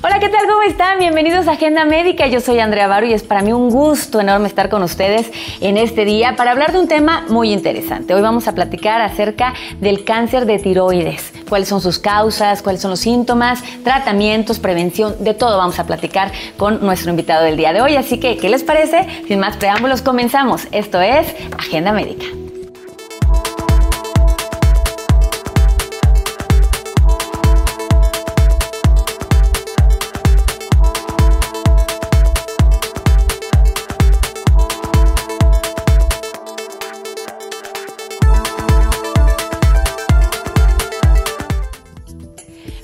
Hola, ¿qué tal? ¿Cómo están? Bienvenidos a Agenda Médica. Yo soy Andrea Varo y es para mí un gusto enorme estar con ustedes en este día para hablar de un tema muy interesante. Hoy vamos a platicar acerca del cáncer de tiroides. ¿Cuáles son sus causas? ¿Cuáles son los síntomas? Tratamientos, prevención, de todo vamos a platicar con nuestro invitado del día de hoy. Así que, ¿qué les parece? Sin más preámbulos, comenzamos. Esto es Agenda Médica.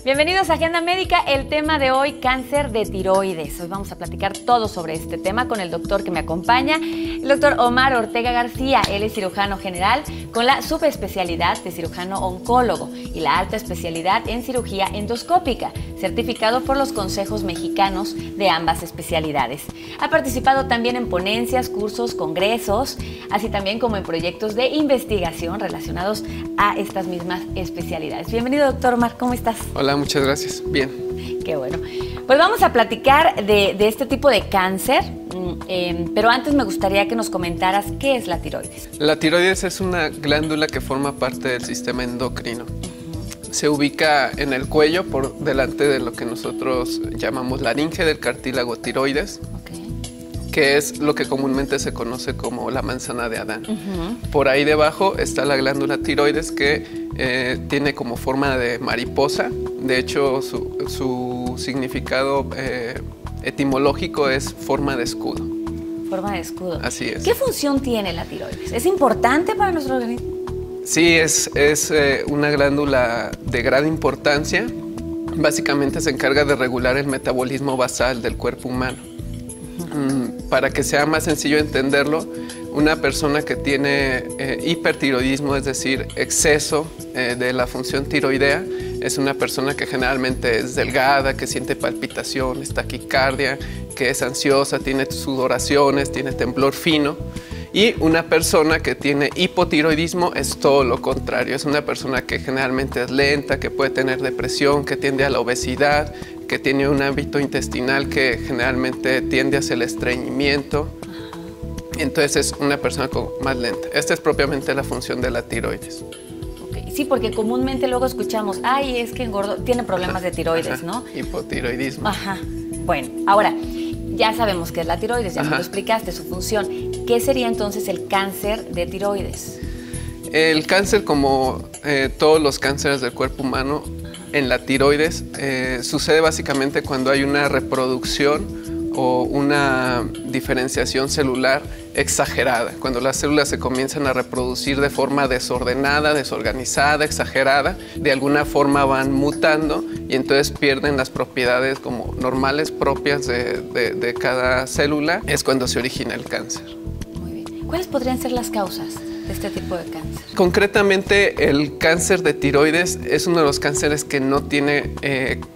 Bienvenidos a Agenda Médica, el tema de hoy, cáncer de tiroides. Hoy vamos a platicar todo sobre este tema con el doctor que me acompaña, el doctor Omar Ortega García. Él es cirujano general con la subespecialidad de cirujano oncólogo y la alta especialidad en cirugía endoscópica, certificado por los consejos mexicanos de ambas especialidades. Ha participado también en ponencias, cursos, congresos, así también como en proyectos de investigación relacionados a estas mismas especialidades. Bienvenido, doctor Omar, ¿cómo estás? Hola, muchas gracias. Bien. Qué bueno. Pues vamos a platicar de este tipo de cáncer, pero antes me gustaría que nos comentaras qué es la tiroides. La tiroides es una glándula que forma parte del sistema endocrino. Se ubica en el cuello por delante de lo que nosotros llamamos laringe del cartílago tiroides, que es lo que comúnmente se conoce como la manzana de Adán. Por ahí debajo está la glándula tiroides que tiene como forma de mariposa. De hecho, su significado etimológico es forma de escudo. Forma de escudo. Así es. ¿Qué función tiene la tiroides? ¿Es importante para nuestro organismo? Sí, es una glándula de gran importancia. Básicamente se encarga de regular el metabolismo basal del cuerpo humano. Para que sea más sencillo entenderlo, una persona que tiene hipertiroidismo, es decir, exceso de la función tiroidea, es una persona que generalmente es delgada, que siente palpitaciones, taquicardia, que es ansiosa, tiene sudoraciones, tiene temblor fino. Y una persona que tiene hipotiroidismo es todo lo contrario. Es una persona que generalmente es lenta, que puede tener depresión, que tiende a la obesidad, que tiene un hábito intestinal que generalmente tiende hacia el estreñimiento. Entonces es una persona más lenta. Esta es propiamente la función de la tiroides. Okay. Sí, porque comúnmente luego escuchamos, ay, es que engordó, tiene problemas de tiroides, ¿no? Hipotiroidismo. Ajá. Bueno, ahora, ya sabemos qué es la tiroides, ya me lo explicaste, su función. ¿Qué sería entonces el cáncer de tiroides? El cáncer, como todos los cánceres del cuerpo humano, en la tiroides sucede básicamente cuando hay una reproducción o una diferenciación celular exagerada, cuando las células se comienzan a reproducir de forma desordenada, desorganizada, exagerada, de alguna forma van mutando y entonces pierden las propiedades como normales propias de cada célula, es cuando se origina el cáncer. Muy bien. ¿Cuáles podrían ser las causas de este tipo de cáncer? Concretamente, el cáncer de tiroides es uno de los cánceres que no tiene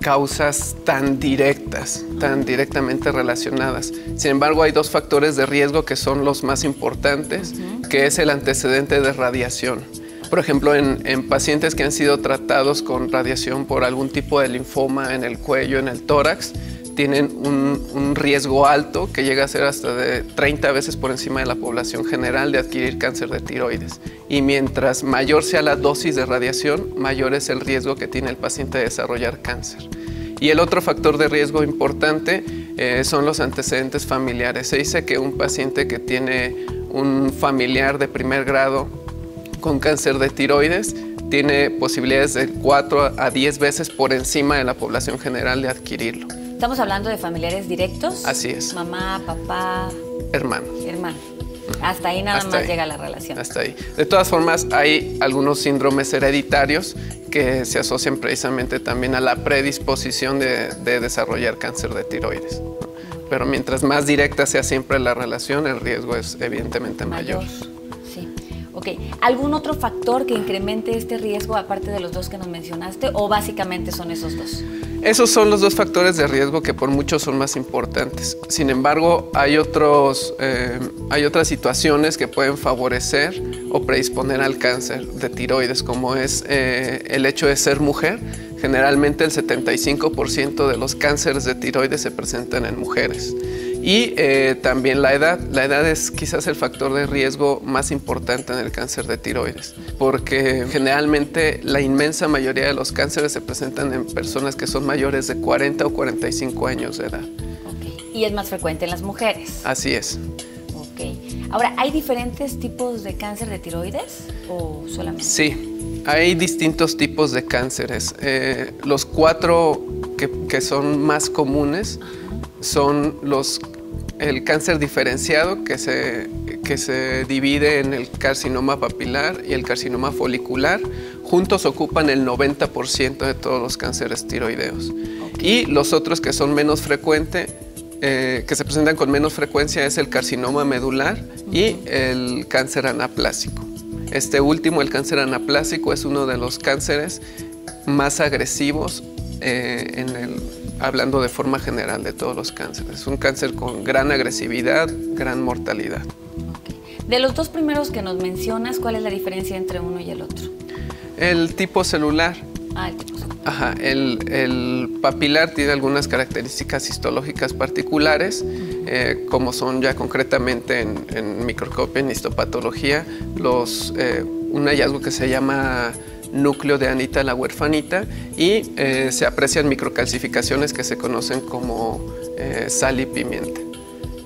causas tan directas, tan directamente relacionadas. Sin embargo, hay dos factores de riesgo que son los más importantes, que es el antecedente de radiación. Por ejemplo, en pacientes que han sido tratados con radiación por algún tipo de linfoma en el cuello, en el tórax, tienen un riesgo alto que llega a ser hasta de 30 veces por encima de la población general de adquirir cáncer de tiroides. Y mientras mayor sea la dosis de radiación, mayor es el riesgo que tiene el paciente de desarrollar cáncer. Y el otro factor de riesgo importante son los antecedentes familiares. Se dice que un paciente que tiene un familiar de primer grado con cáncer de tiroides tiene posibilidades de 4 a 10 veces por encima de la población general de adquirirlo. ¿Estamos hablando de familiares directos? Así es. Mamá, papá... Hermanos. Hermanos. Hasta ahí nada más llega la relación. Hasta ahí. De todas formas, hay algunos síndromes hereditarios que se asocian precisamente también a la predisposición de desarrollar cáncer de tiroides. Pero mientras más directa sea siempre la relación, el riesgo es evidentemente mayor. Sí. Ok. Ok, ¿algún otro factor que incremente este riesgo aparte de los dos que nos mencionaste o básicamente son esos dos? Esos son los dos factores de riesgo que por mucho son más importantes. Sin embargo, hay otras situaciones que pueden favorecer o predisponer al cáncer de tiroides, como es el hecho de ser mujer. Generalmente el 75% de los cánceres de tiroides se presentan en mujeres. Y también la edad. La edad es quizás el factor de riesgo más importante en el cáncer de tiroides, porque generalmente la inmensa mayoría de los cánceres se presentan en personas que son mayores de 40 o 45 años de edad. Okay. ¿Y es más frecuente en las mujeres? Así es. Ok. Ahora, ¿hay diferentes tipos de cáncer de tiroides o solamente? Sí, hay distintos tipos de cánceres. Los 4 que son más comunes son el cáncer diferenciado, que se divide en el carcinoma papilar y el carcinoma folicular. Juntos ocupan el 90% de todos los cánceres tiroideos. Okay. Y los otros que son menos frecuentes, que se presentan con menos frecuencia, es el carcinoma medular y el cáncer anaplásico. Este último, el cáncer anaplásico, es uno de los cánceres más agresivos hablando de forma general de todos los cánceres. Es un cáncer con gran agresividad, gran mortalidad. Okay. De los dos primeros que nos mencionas, ¿cuál es la diferencia entre uno y el otro? El tipo celular. El tipo celular. Ajá, el papilar tiene algunas características histológicas particulares, como son ya concretamente en microscopia, en histopatología, un hallazgo que se llama núcleo de Anita la huerfanita, y se aprecian microcalcificaciones que se conocen como sal y pimienta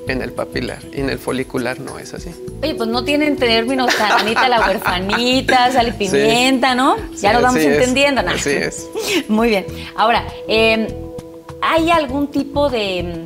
en el papilar, y en el folicular no es así. Oye, pues no tienen términos tan Anita la huerfanita, sal y pimienta, sí, ¿no? Ya lo vamos entendiendo, ¿no? Así es. Muy bien. Ahora, ¿hay algún tipo de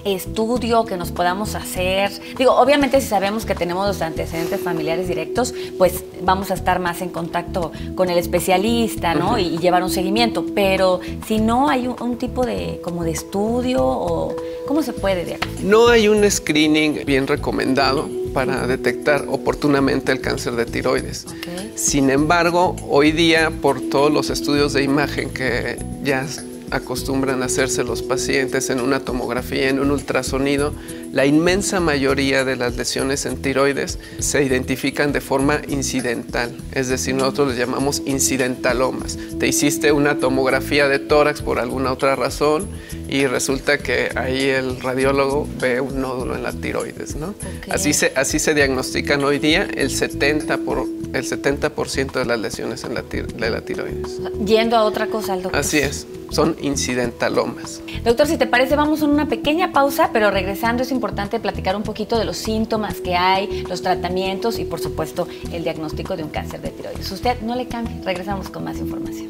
estudio que nos podamos hacer? Digo, obviamente si sabemos que tenemos los antecedentes familiares directos, pues vamos a estar más en contacto con el especialista, ¿no? Y llevar un seguimiento, pero si no hay un tipo de estudio, o ¿cómo se puede diagnosticar? No hay un screening bien recomendado para detectar oportunamente el cáncer de tiroides. Okay. Sin embargo, hoy día, por todos los estudios de imagen que ya acostumbran a hacerse los pacientes en una tomografía, en un ultrasonido, la inmensa mayoría de las lesiones en tiroides se identifican de forma incidental, es decir, nosotros les llamamos incidentalomas. Te hiciste una tomografía de tórax por alguna otra razón y resulta que ahí el radiólogo ve un nódulo en la tiroides, ¿no? Okay. Así se diagnostican hoy día el 70% de las lesiones de la tiroides. Yendo a otra cosa, doctor. Así es. Son incidentalomas. Doctor, si te parece, vamos a una pequeña pausa, pero regresando es importante platicar un poquito de los síntomas que hay, los tratamientos y, por supuesto, el diagnóstico de un cáncer de tiroides. Usted no le cambie, regresamos con más información.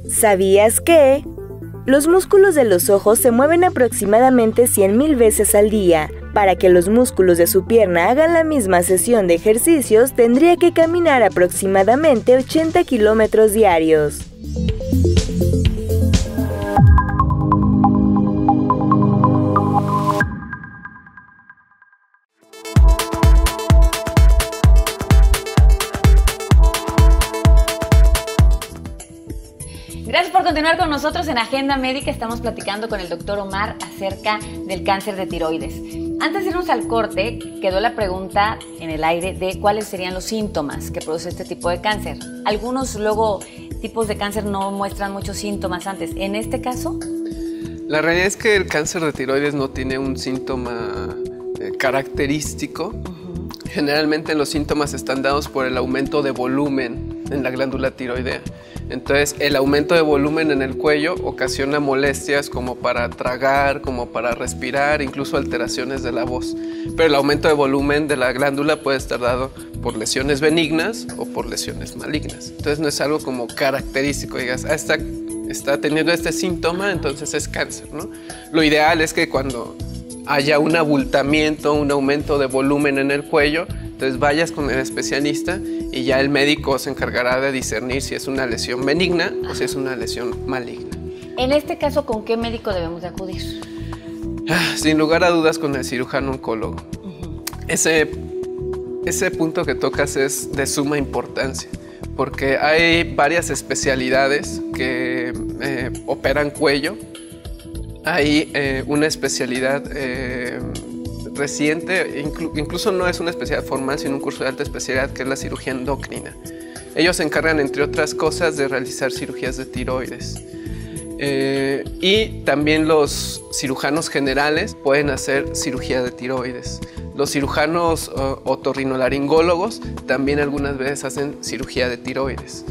¿Sabías que? Los músculos de los ojos se mueven aproximadamente 100,000 veces al día. Para que los músculos de su pierna hagan la misma sesión de ejercicios, tendría que caminar aproximadamente 80 kilómetros diarios. Gracias por continuar con nosotros en Agenda Médica. Estamos platicando con el doctor Omar acerca del cáncer de tiroides. Antes de irnos al corte, quedó la pregunta en el aire de cuáles serían los síntomas que produce este tipo de cáncer. Algunos tipos de cáncer no muestran muchos síntomas antes. ¿En este caso? La realidad es que el cáncer de tiroides no tiene un síntoma característico. Generalmente los síntomas están dados por el aumento de volumen en la glándula tiroidea. Entonces, el aumento de volumen en el cuello ocasiona molestias como para tragar, como para respirar, incluso alteraciones de la voz. Pero el aumento de volumen de la glándula puede estar dado por lesiones benignas o por lesiones malignas. Entonces, no es algo como característico, digas, está teniendo este síntoma, entonces es cáncer, ¿no? Lo ideal es que cuando haya un abultamiento, un aumento de volumen en el cuello, entonces vayas con el especialista y ya el médico se encargará de discernir si es una lesión benigna o si es una lesión maligna. En este caso, ¿con qué médico debemos de acudir? Sin lugar a dudas con el cirujano oncólogo. Ese punto que tocas es de suma importancia, porque hay varias especialidades que operan cuello. Hay una especialidad reciente, incluso no es una especialidad formal, sino un curso de alta especialidad, que es la cirugía endocrina. Ellos se encargan, entre otras cosas, de realizar cirugías de tiroides. Y también los cirujanos generales pueden hacer cirugía de tiroides. Los cirujanos otorrinolaringólogos también algunas veces hacen cirugía de tiroides.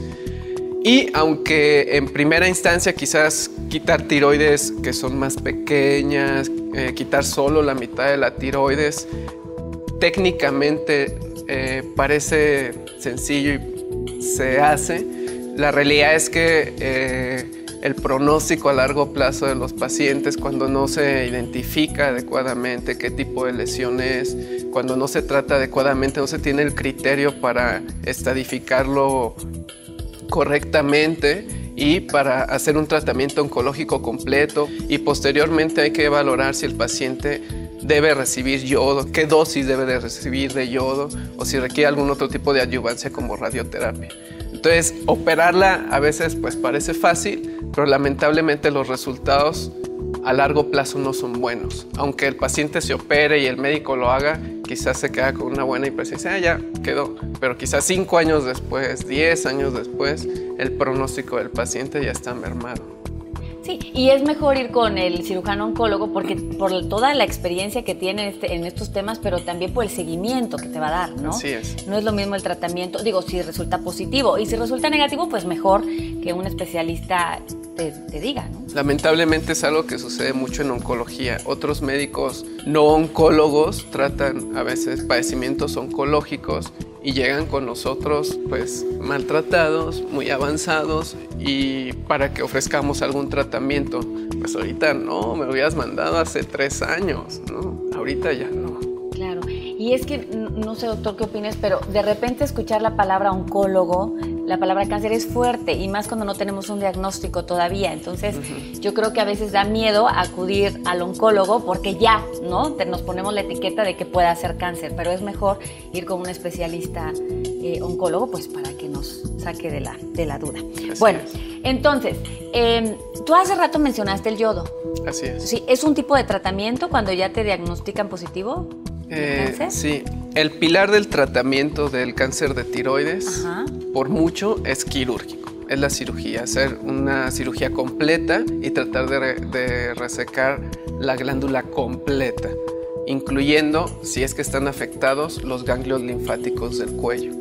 Y aunque en primera instancia quizás quitar tiroides que son más pequeñas, quitar solo la mitad de la tiroides, técnicamente parece sencillo y se hace. La realidad es que el pronóstico a largo plazo de los pacientes, cuando no se identifica adecuadamente qué tipo de lesión es, cuando no se trata adecuadamente, no se tiene el criterio para estadificarlo correctamente y para hacer un tratamiento oncológico completo, y posteriormente hay que valorar si el paciente debe recibir yodo, qué dosis debe de recibir de yodo, o si requiere algún otro tipo de adyuvancia como radioterapia. Entonces, operarla a veces pues parece fácil, pero lamentablemente los resultados a largo plazo no son buenos. Aunque el paciente se opere y el médico lo haga, quizás se queda con una buena impresión y dice, ya quedó. Pero quizás 5 años después, 10 años después, el pronóstico del paciente ya está mermado. Sí, y es mejor ir con el cirujano oncólogo porque por toda la experiencia que tiene en estos temas, pero también por el seguimiento que te va a dar, ¿no? Así es. No es lo mismo el tratamiento, digo, si resulta positivo, y si resulta negativo, pues mejor que un especialista te diga, ¿no? Lamentablemente es algo que sucede mucho en oncología. Otros médicos no oncólogos tratan a veces padecimientos oncológicos y llegan con nosotros pues maltratados, muy avanzados, y para que ofrezcamos algún tratamiento, pues ahorita no, me lo hubieras mandado hace 3 años, ¿no? Ahorita ya no. Claro, y es que, no sé, doctor, qué opinas, pero de repente escuchar la palabra oncólogo, la palabra cáncer es fuerte, y más cuando no tenemos un diagnóstico todavía. Entonces, yo creo que a veces da miedo acudir al oncólogo porque ya, ¿no? Nos ponemos la etiqueta de que pueda ser cáncer, pero es mejor ir con un especialista oncólogo, pues para que nos saque de la duda. Bueno, entonces, tú hace rato mencionaste el yodo. Así es. Sí, ¿es un tipo de tratamiento cuando ya te diagnostican positivo? ¿Cáncer? Sí, el pilar del tratamiento del cáncer de tiroides, por mucho, es quirúrgico. Es la cirugía, hacer una cirugía completa y tratar de resecar la glándula completa, incluyendo, si es que están afectados, los ganglios linfáticos del cuello.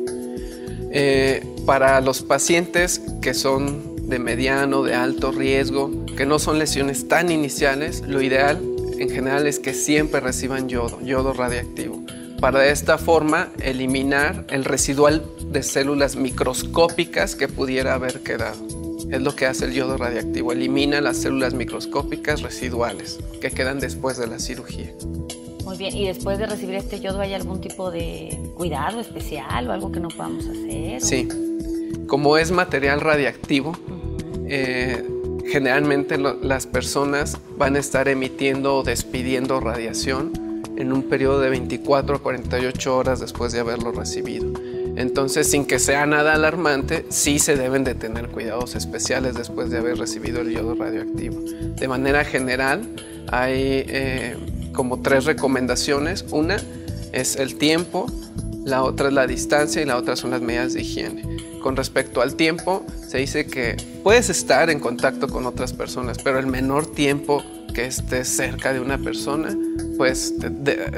Para los pacientes que son de mediano, de alto riesgo, que no son lesiones tan iniciales, lo ideal en general es que siempre reciban yodo radiactivo, para de esta forma eliminar el residual de células microscópicas que pudiera haber quedado. Es lo que hace el yodo radiactivo, elimina las células microscópicas residuales que quedan después de la cirugía. Muy bien, ¿y después de recibir este yodo hay algún tipo de cuidado especial o algo que no podamos hacer? Sí, como es material radiactivo, generalmente las personas van a estar emitiendo o despidiendo radiación en un periodo de 24 a 48 horas después de haberlo recibido. Entonces, sin que sea nada alarmante, sí se deben de tener cuidados especiales después de haber recibido el yodo radioactivo. De manera general, hay como 3 recomendaciones. Una es el tiempo, la otra es la distancia y la otra son las medidas de higiene. Con respecto al tiempo, se dice que puedes estar en contacto con otras personas, pero el menor tiempo que estés cerca de una persona, pues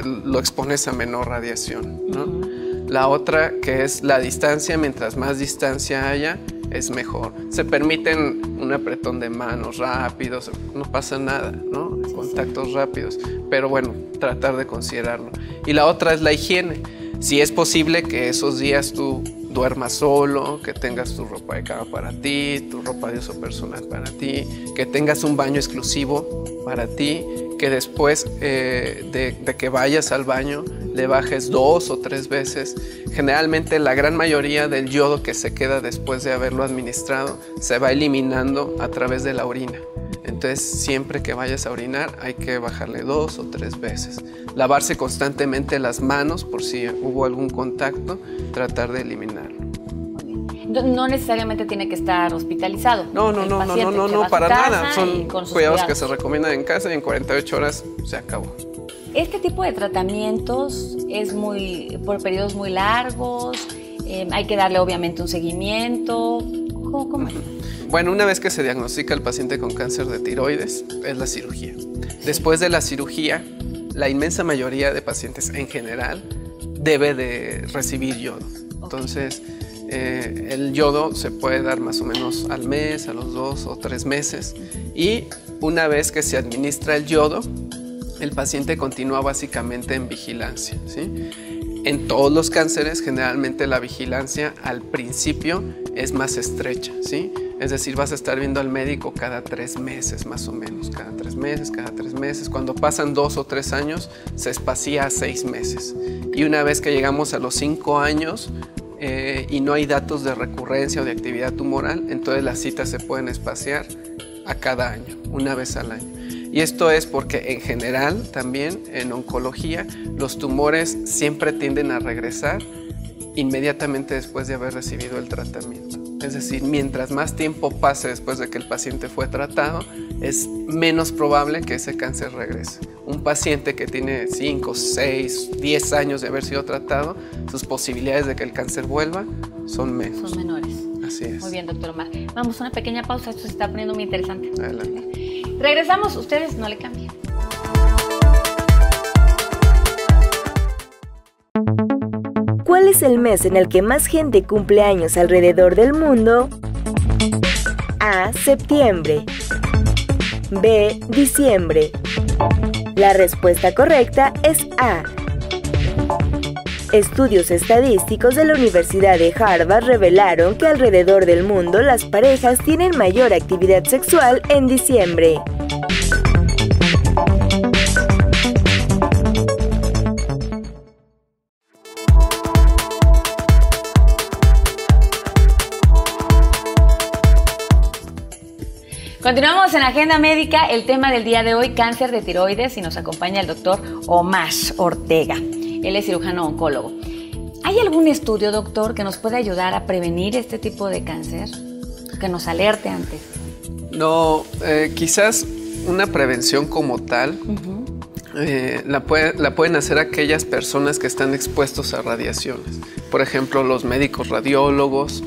lo expones a menor radiación, ¿no? La otra, que es la distancia, mientras más distancia haya, es mejor. Se permiten un apretón de manos rápidos, no pasa nada, ¿no? Contactos rápidos, pero bueno, tratar de considerarlo. Y la otra es la higiene. Si es posible que esos días tú duermas solo, que tengas tu ropa de cama para ti, tu ropa de uso personal para ti, que tengas un baño exclusivo para ti, que después de que vayas al baño le bajes 2 o 3 veces. Generalmente la gran mayoría del yodo que se queda después de haberlo administrado se va eliminando a través de la orina. Entonces, siempre que vayas a orinar hay que bajarle 2 o 3 veces. Lavarse constantemente las manos por si hubo algún contacto, tratar de eliminarlo. No necesariamente tiene que estar hospitalizado. No, para nada. Son cuidados que se recomiendan en casa y en 48 horas se acabó. Este tipo de tratamientos es por periodos muy largos, hay que darle obviamente un seguimiento. ¿Cómo es? Bueno, una vez que se diagnostica el paciente con cáncer de tiroides, es la cirugía. Después de la cirugía, la inmensa mayoría de pacientes en general debe de recibir yodo. Entonces, el yodo se puede dar más o menos al mes, a los 2 o 3 meses. Y una vez que se administra el yodo, el paciente continúa básicamente en vigilancia, ¿sí? En todos los cánceres, generalmente la vigilancia al principio es más estrecha, ¿sí? Es decir, vas a estar viendo al médico cada 3 meses más o menos, cada 3 meses, cada 3 meses. Cuando pasan 2 o 3 años, se espacía a 6 meses. Y una vez que llegamos a los 5 años y no hay datos de recurrencia o de actividad tumoral, entonces las citas se pueden espaciar a cada año, una vez al año. Y esto es porque en general también en oncología los tumores siempre tienden a regresar inmediatamente después de haber recibido el tratamiento. Es decir, mientras más tiempo pase después de que el paciente fue tratado, es menos probable que ese cáncer regrese. Un paciente que tiene 5, 6, 10 años de haber sido tratado, sus posibilidades de que el cáncer vuelva son menos. Son menores. Así es. Muy bien, doctor Omar. Vamos a una pequeña pausa, esto se está poniendo muy interesante. Adelante. Regresamos, ustedes no le cambien. ¿Cuál es el mes en el que más gente cumple años alrededor del mundo? A. Septiembre. B. Diciembre. La respuesta correcta es A. Estudios estadísticos de la Universidad de Harvard revelaron que alrededor del mundo las parejas tienen mayor actividad sexual en diciembre. Continuamos en Agenda Médica, el tema del día de hoy, cáncer de tiroides, y nos acompaña el doctor Omar Ortega. Él es cirujano oncólogo. ¿Hay algún estudio, doctor, que nos pueda ayudar a prevenir este tipo de cáncer? Que nos alerte antes. No, quizás una prevención como tal la pueden hacer aquellas personas que están expuestos a radiaciones. Por ejemplo, los médicos radiólogos,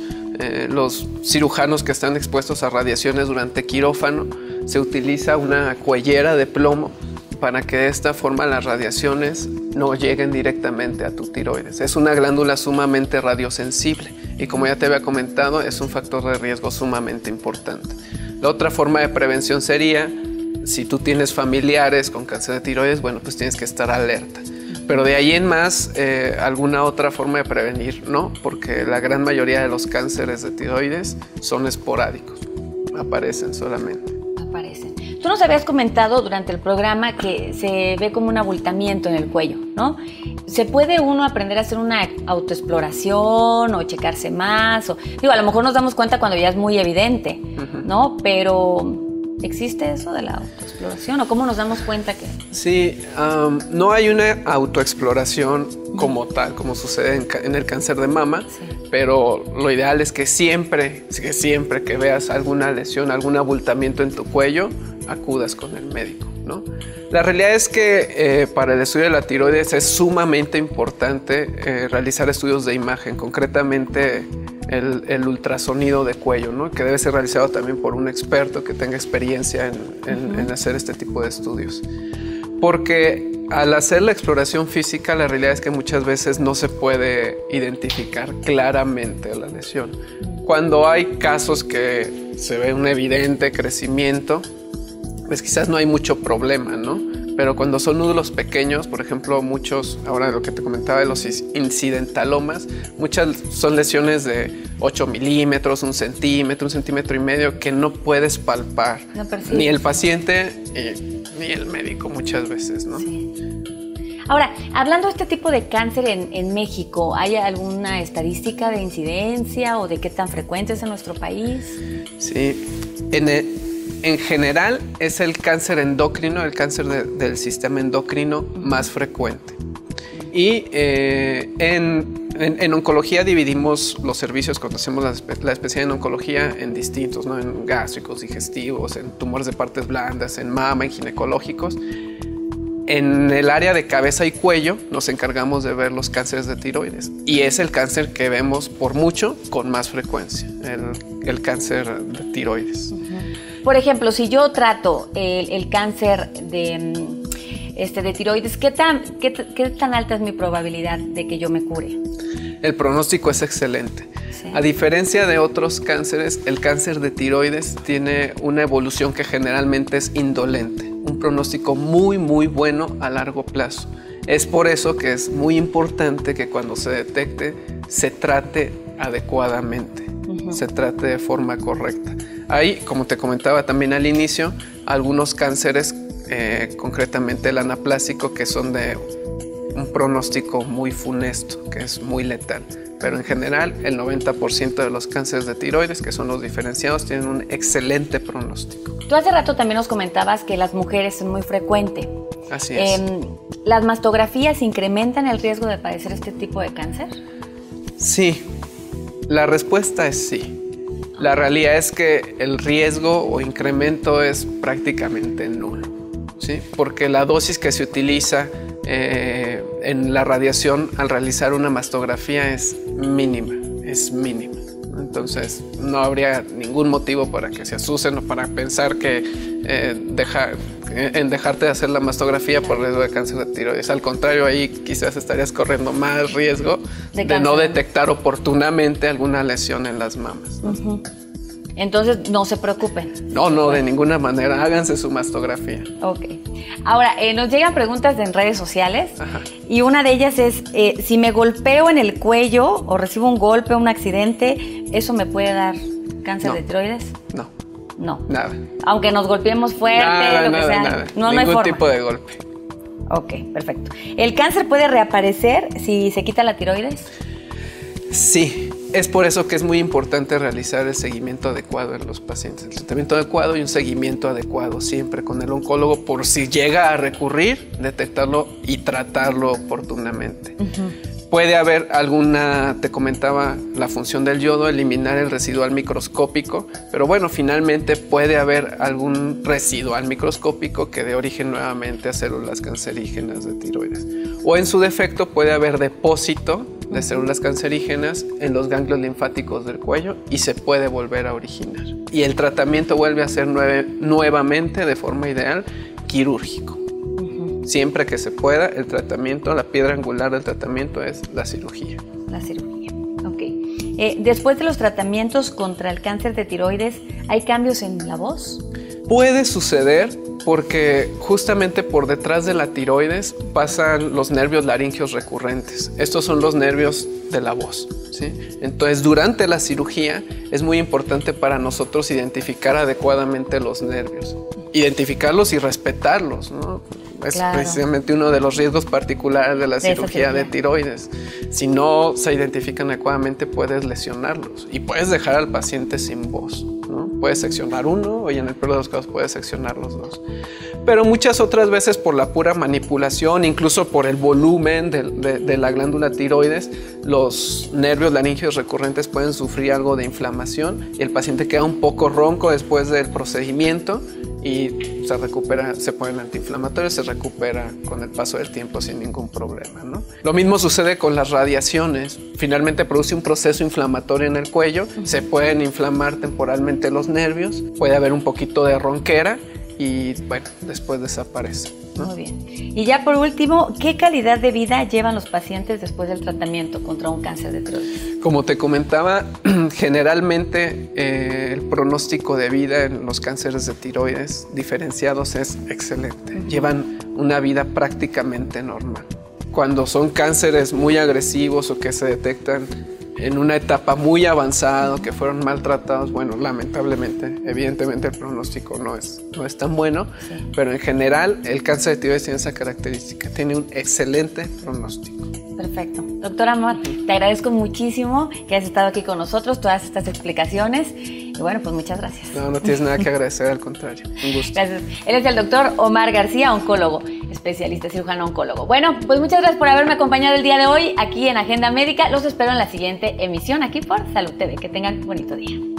los cirujanos que están expuestos a radiaciones durante quirófano. Se utiliza una cuellera de plomo para que de esta forma las radiaciones no lleguen directamente a tu tiroides. Es una glándula sumamente radiosensible y, como ya te había comentado, es un factor de riesgo sumamente importante. La otra forma de prevención sería, si tú tienes familiares con cáncer de tiroides, bueno, pues tienes que estar alerta. Pero de ahí en más, alguna otra forma de prevenir, ¿no? Porque la gran mayoría de los cánceres de tiroides son esporádicos, aparecen solamente. Aparecen. Tú nos habías comentado durante el programa que se ve como un abultamiento en el cuello, ¿no? ¿Se puede uno aprender a hacer una autoexploración o checarse más? Digo, a lo mejor nos damos cuenta cuando ya es muy evidente, ¿no? Pero ¿existe eso de la autoexploración o cómo nos damos cuenta que...? Sí, no hay una autoexploración como tal, como sucede en el cáncer de mama, pero lo ideal es que siempre que veas alguna lesión, algún abultamiento en tu cuello, acudas con el médico, ¿no? La realidad es que para el estudio de la tiroides es sumamente importante realizar estudios de imagen, concretamente el ultrasonido de cuello, ¿no? Que debe ser realizado también por un experto que tenga experiencia en hacer este tipo de estudios. Porque al hacer la exploración física, la realidad es que muchas veces no se puede identificar claramente la lesión. Cuando hay casos que se ve un evidente crecimiento, pues quizás no hay mucho problema, ¿no? Pero cuando son nódulos pequeños, por ejemplo, muchos, ahora lo que te comentaba de los incidentalomas, muchas son lesiones de 8 milímetros, 1 centímetro, 1,5 centímetros, que no puedes palpar, no ni el paciente ni el médico muchas veces, ¿no? Sí. Ahora, hablando de este tipo de cáncer en México, ¿hay alguna estadística de incidencia o de qué tan frecuente es en nuestro país? Sí, en general es el cáncer endocrino, el cáncer del sistema endocrino más frecuente. Y en oncología dividimos los servicios cuando hacemos la especialidad en oncología en distintos, ¿no? En gástricos, digestivos, en tumores de partes blandas, en mama, en ginecológicos. En el área de cabeza y cuello nos encargamos de ver los cánceres de tiroides y es el cáncer que vemos por mucho con más frecuencia, el cáncer de tiroides. Por ejemplo, si yo trato el cáncer de tiroides, ¿qué tan alta es mi probabilidad de que yo me cure? El pronóstico es excelente. Sí. A diferencia de otros cánceres, el cáncer de tiroides tiene una evolución que generalmente es indolente, un pronóstico muy, muy bueno a largo plazo. Es por eso que es muy importante que cuando se detecte, se trate adecuadamente, se trate de forma correcta. Hay, como te comentaba también al inicio, algunos cánceres, concretamente el anaplásico, que son de un pronóstico muy funesto, que es muy letal. Pero en general, el 90% de los cánceres de tiroides, que son los diferenciados, tienen un excelente pronóstico. Tú hace rato también nos comentabas que las mujeres es muy frecuente. Así es. ¿Las mastografías incrementan el riesgo de padecer este tipo de cáncer? Sí, la respuesta es sí. La realidad es que el riesgo o incremento es prácticamente nulo, ¿sí? Porque la dosis que se utiliza en la radiación al realizar una mastografía es mínima, Entonces no habría ningún motivo para que se asusten o para pensar que dejarte de hacer la mastografía por riesgo de cáncer de tiroides. Al contrario, ahí quizás estarías corriendo más riesgo de no detectar oportunamente alguna lesión en las mamas, ¿no? Entonces, no se preocupen. No, de ninguna manera. Háganse su mastografía. Ok. Ahora, nos llegan preguntas en redes sociales. Ajá. Y una de ellas es, si me golpeo en el cuello o recibo un golpe, un accidente, ¿eso me puede dar cáncer de tiroides? No. Nada. Aunque nos golpeemos fuerte, lo que sea. Nada. No hay Ningún forma. tipo de golpe. Ok, perfecto. ¿El cáncer puede reaparecer si se quita la tiroides? Sí. Es por eso que es muy importante realizar el seguimiento adecuado en los pacientes. El tratamiento adecuado y un seguimiento adecuado siempre con el oncólogo por si llega a recurrir, detectarlo y tratarlo oportunamente. Puede haber te comentaba la función del yodo, eliminar el residual microscópico, pero bueno, finalmente puede haber algún residual microscópico que dé origen nuevamente a células cancerígenas de tiroides. O en su defecto puede haber depósito de células cancerígenas en los ganglios linfáticos del cuello y se puede volver a originar. Y el tratamiento vuelve a ser nuevamente, de forma ideal, quirúrgico. Siempre que se pueda, el tratamiento, la piedra angular del tratamiento es la cirugía. La cirugía, ok. Después de los tratamientos contra el cáncer de tiroides, ¿hay cambios en la voz? Puede suceder porque justamente por detrás de la tiroides pasan los nervios laringeos recurrentes. Estos son los nervios de la voz, ¿sí? Entonces, durante la cirugía es muy importante para nosotros identificar adecuadamente los nervios. Identificarlos y respetarlos, ¿no? Es precisamente uno de los riesgos particulares de la cirugía de tiroides. Si no se identifican adecuadamente, puedes lesionarlos y puedes dejar al paciente sin voz, ¿no? Puedes seccionar uno y en el peor de los casos puedes seccionar los dos. Pero muchas otras veces por la pura manipulación, incluso por el volumen de la glándula tiroides, los nervios laringeos recurrentes pueden sufrir algo de inflamación y el paciente queda un poco ronco después del procedimiento y se recupera, se ponen antiinflamatorios, se recupera con el paso del tiempo sin ningún problema, ¿no? Lo mismo sucede con las radiaciones. Finalmente produce un proceso inflamatorio en el cuello, se pueden inflamar temporalmente los nervios, puede haber un poquito de ronquera y bueno, después desaparece, ¿no? Muy bien. Y ya por último, ¿qué calidad de vida llevan los pacientes después del tratamiento contra un cáncer de tiroides? Como te comentaba, generalmente el pronóstico de vida en los cánceres de tiroides diferenciados es excelente. Llevan una vida prácticamente normal. Cuando son cánceres muy agresivos o que se detectan en una etapa muy avanzada, que fueron maltratados, bueno, lamentablemente, evidentemente el pronóstico no es tan bueno, sí. Pero en general el cáncer de tiroides tiene esa característica, tiene un excelente pronóstico. Perfecto. Doctor Amar, te agradezco muchísimo que hayas estado aquí con nosotros, todas estas explicaciones. Y bueno, pues muchas gracias. No tienes nada que agradecer, al contrario. Un gusto. Gracias. Él es el doctor Omar García, oncólogo, especialista cirujano oncólogo. Bueno, pues muchas gracias por haberme acompañado el día de hoy aquí en Agenda Médica. Los espero en la siguiente emisión aquí por Salud TV. Que tengan un bonito día.